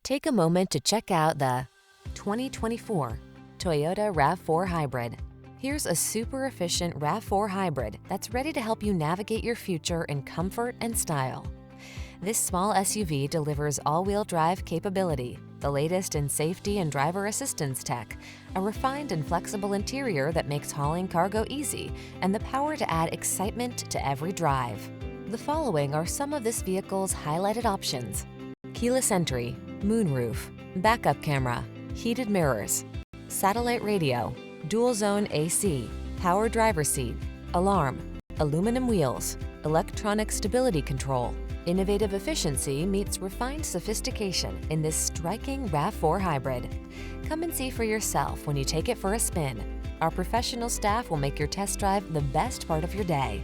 Take a moment to check out the 2024 Toyota RAV4 Hybrid. Here's a super efficient RAV4 Hybrid that's ready to help you navigate your future in comfort and style. This small SUV delivers all-wheel drive capability, the latest in safety and driver assistance tech, a refined and flexible interior that makes hauling cargo easy, and the power to add excitement to every drive. The following are some of this vehicle's highlighted options: keyless entry, moonroof, backup camera, heated mirrors, satellite radio, dual zone AC, power driver seat, alarm, aluminum wheels, electronic stability control. Innovative efficiency meets refined sophistication in this striking RAV4 Hybrid. Come and see for yourself when you take it for a spin. Our professional staff will make your test drive the best part of your day.